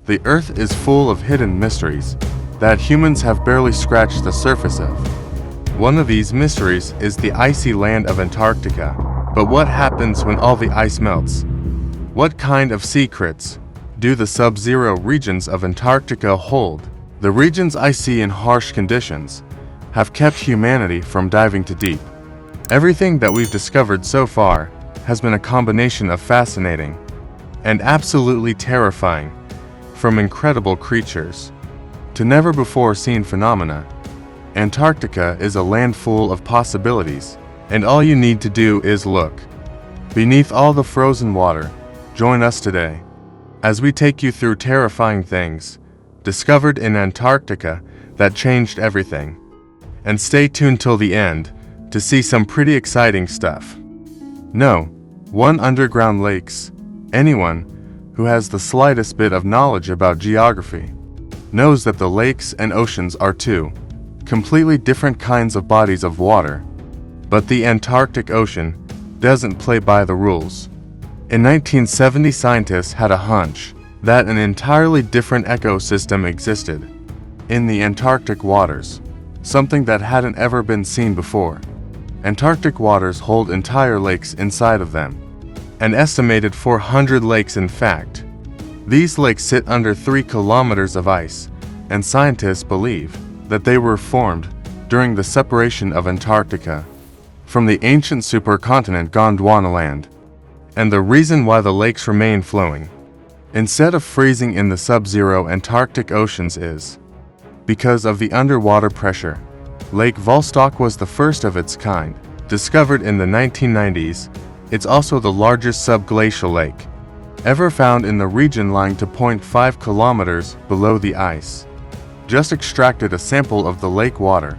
The Earth is full of hidden mysteries that humans have barely scratched the surface of. One of these mysteries is the icy land of Antarctica. But what happens when all the ice melts? What kind of secrets do the sub-zero regions of Antarctica hold? The region's icy and harsh conditions have kept humanity from diving too deep. Everything that we've discovered so far has been a combination of fascinating and absolutely terrifying, from incredible creatures to never-before-seen phenomena. Antarctica is a land full of possibilities, and all you need to do is look. Beneath all the frozen water, join us today as we take you through terrifying things discovered in Antarctica that changed everything. And stay tuned till the end to see some pretty exciting stuff. No, underground lakes. Anyone who has the slightest bit of knowledge about geography knows that the lakes and oceans are two completely different kinds of bodies of water. But the Antarctic Ocean doesn't play by the rules. In 1970, scientists had a hunch that an entirely different ecosystem existed in the Antarctic waters, something that hadn't ever been seen before. Antarctic waters hold entire lakes inside of them, an estimated 400 lakes in fact. These lakes sit under 3 kilometers of ice, and scientists believe that they were formed during the separation of Antarctica from the ancient supercontinent Gondwanaland. And the reason why the lakes remain flowing instead of freezing in the sub-zero Antarctic oceans is because of the underwater pressure. Lake Vostok was the first of its kind, discovered in the 1990s. It's also the largest subglacial lake ever found in the region, lying 2.5 kilometers below the ice. Just extracted a sample of the lake water.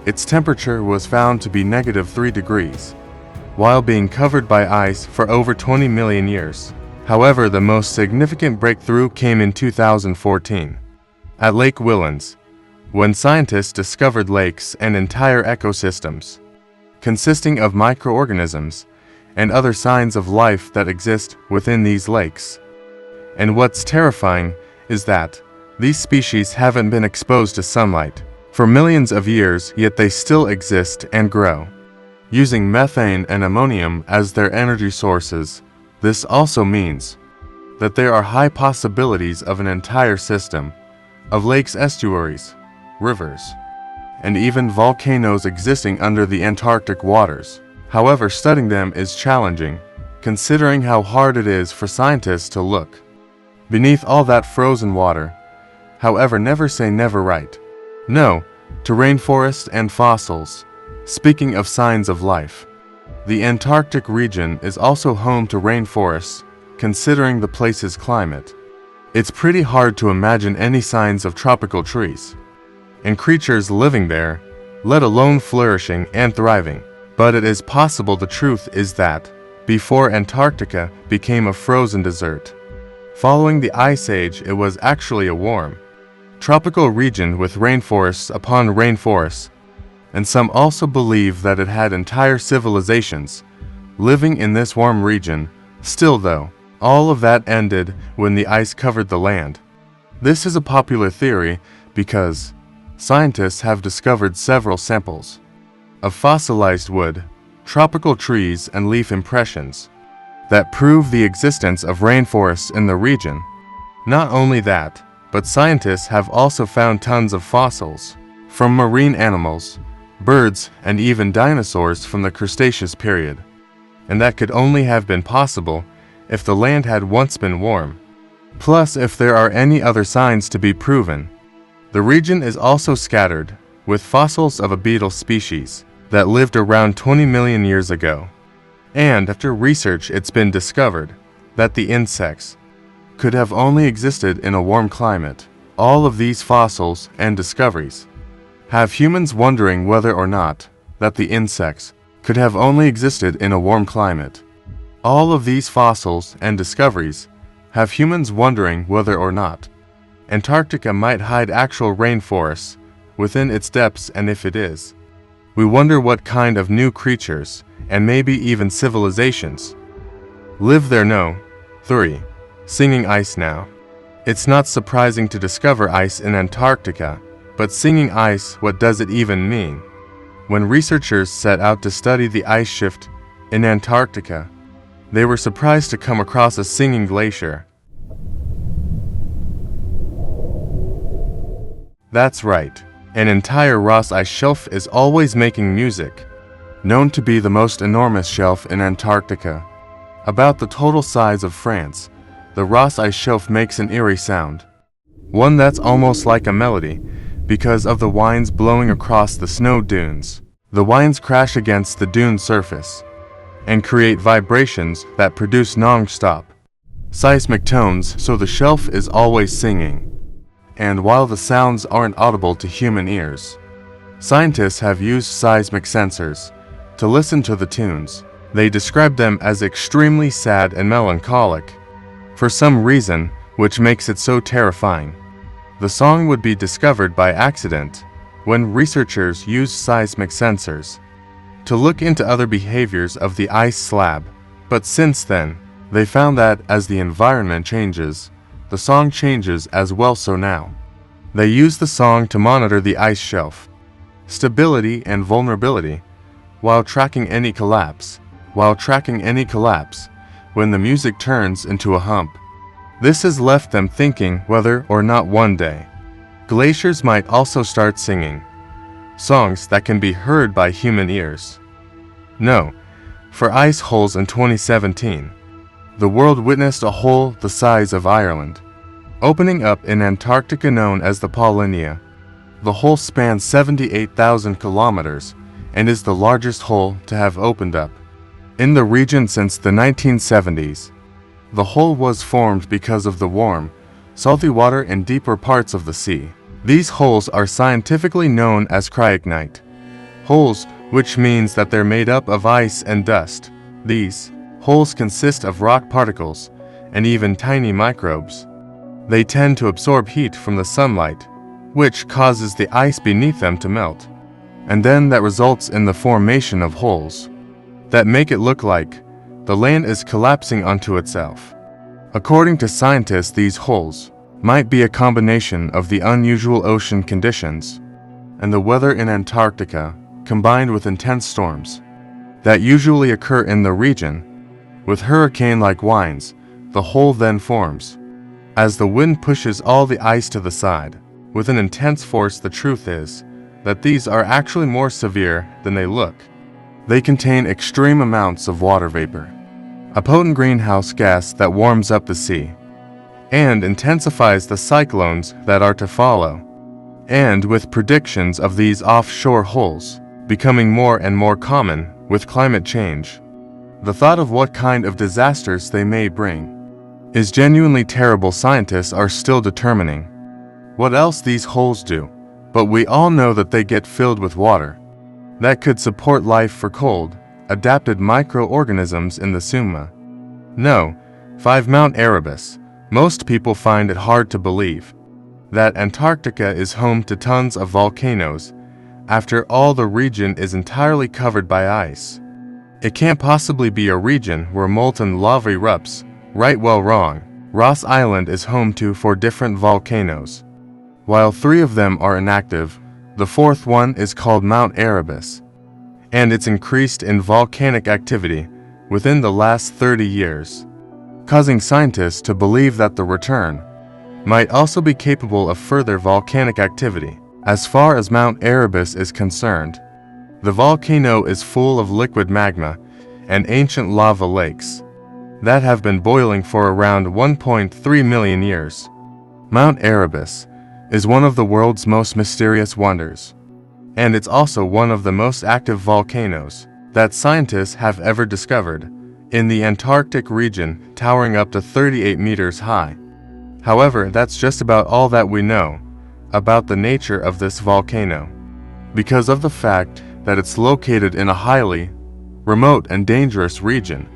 Its temperature was found to be -3 degrees, while being covered by ice for over 20 million years. However, the most significant breakthrough came in 2014 at Lake Whillans, when scientists discovered lakes and entire ecosystems consisting of microorganisms and other signs of life that exist within these lakes. And what's terrifying is that these species haven't been exposed to sunlight for millions of years, yet they still exist and grow, using methane and ammonium as their energy sources. This also means that there are high possibilities of an entire system of lakes, estuaries, rivers, and even volcanoes existing under the Antarctic waters. However, studying them is challenging, considering how hard it is for scientists to look beneath all that frozen water. However, never say never, right? No to rainforests and fossils. Speaking of signs of life, the Antarctic region is also home to rainforests. Considering the place's climate, it's pretty hard to imagine any signs of tropical trees and creatures living there, let alone flourishing and thriving. But it is possible. The truth is that before Antarctica became a frozen desert, following the Ice Age, it was actually a warm, tropical region with rainforests upon rainforests. And some also believe that it had entire civilizations living in this warm region. Still though, all of that ended when the ice covered the land. This is a popular theory because scientists have discovered several samples of fossilized wood, tropical trees, and leaf impressions that prove the existence of rainforests in the region. Not only that, but scientists have also found tons of fossils from marine animals, birds, and even dinosaurs from the Cretaceous period. And that could only have been possible if the land had once been warm. Plus, if there are any other signs to be proven. The region is also scattered with fossils of a beetle species that lived around 20 million years ago. And after research, it's been discovered that the insects could have only existed in a warm climate. All of these fossils and discoveries have humans wondering whether or not that the insects could have only existed in a warm climate. All of these fossils and discoveries have humans wondering whether or not Antarctica might hide actual rainforests within its depths, and if it is, we wonder what kind of new creatures, and maybe even civilizations, live there. No. 3. Singing ice now. It's not surprising to discover ice in Antarctica, but singing ice, what does it even mean? When researchers set out to study the ice shift in Antarctica, they were surprised to come across a singing glacier. That's right, an entire Ross ice shelf is always making music, known to be the most enormous shelf in Antarctica. About the total size of France, the Ross ice shelf makes an eerie sound, one that's almost like a melody, because of the winds blowing across the snow dunes. The winds crash against the dune surface and create vibrations that produce non-stop seismic tones, so the shelf is always singing. And while the sounds aren't audible to human ears, scientists have used seismic sensors to listen to the tunes. They describe them as extremely sad and melancholic, for some reason, which makes it so terrifying. The song would be discovered by accident when researchers used seismic sensors to look into other behaviors of the ice slab. But since then, they found that as the environment changes, the song changes as well. So now, they use the song to monitor the ice shelf stability and vulnerability while tracking any collapse. When the music turns into a hump. This has left them thinking whether or not one day glaciers might also start singing songs that can be heard by human ears. No, for ice holes in 2017, the world witnessed a hole the size of Ireland opening up in Antarctica known as the Paulinia. The hole spans 78,000 kilometers and is the largest hole to have opened up in the region since the 1970s. The hole was formed because of the warm, salty water in deeper parts of the sea. These holes are scientifically known as cryognite holes, which means that they're made up of ice and dust. These holes consist of rock particles and even tiny microbes. They tend to absorb heat from the sunlight, which causes the ice beneath them to melt. And then that results in the formation of holes that make it look like the land is collapsing onto itself. According to scientists, these holes might be a combination of the unusual ocean conditions and the weather in Antarctica, combined with intense storms that usually occur in the region. With hurricane-like winds, the hole then forms as the wind pushes all the ice to the side with an intense force. The truth is that these are actually more severe than they look. They contain extreme amounts of water vapor, a potent greenhouse gas that warms up the sea and intensifies the cyclones that are to follow. And with predictions of these offshore holes becoming more and more common with climate change, the thought of what kind of disasters they may bring is genuinely terrible. Scientists are still determining what else these holes do, but we all know that they get filled with water that could support life for cold, adapted microorganisms in the Suma. No, 5 Mount Arabus. Most people find it hard to believe that Antarctica is home to tons of volcanoes. After all, the region is entirely covered by ice. It can't possibly be a region where molten lava erupts, right? Well, wrong. Ross Island is home to 4 different volcanoes. While 3 of them are inactive, the 4th one is called Mount Arabus, and it's increased in volcanic activity within the last 30 years, causing scientists to believe that the return might also be capable of further volcanic activity. As far as Mount Arabus is concerned, the volcano is full of liquid magma and ancient lava lakes that have been boiling for around 1.3 million years. Mount Arabus is one of the world's most mysterious wonders, and it's also one of the most active volcanoes that scientists have ever discovered in the Antarctic region, towering up to 38 meters high. However, that's just about all that we know about the nature of this volcano, because of the fact that it's located in a highly remote and dangerous region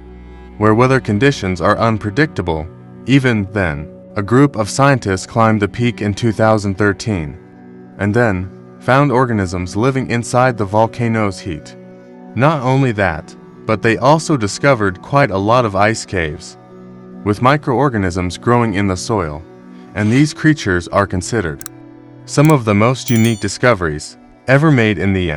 where weather conditions are unpredictable. Even then, a group of scientists climbed the peak in 2013 and then found organisms living inside the volcano's heat. Not only that, but they also discovered quite a lot of ice caves with microorganisms growing in the soil and these creatures are considered some of the most unique discoveries ever made in the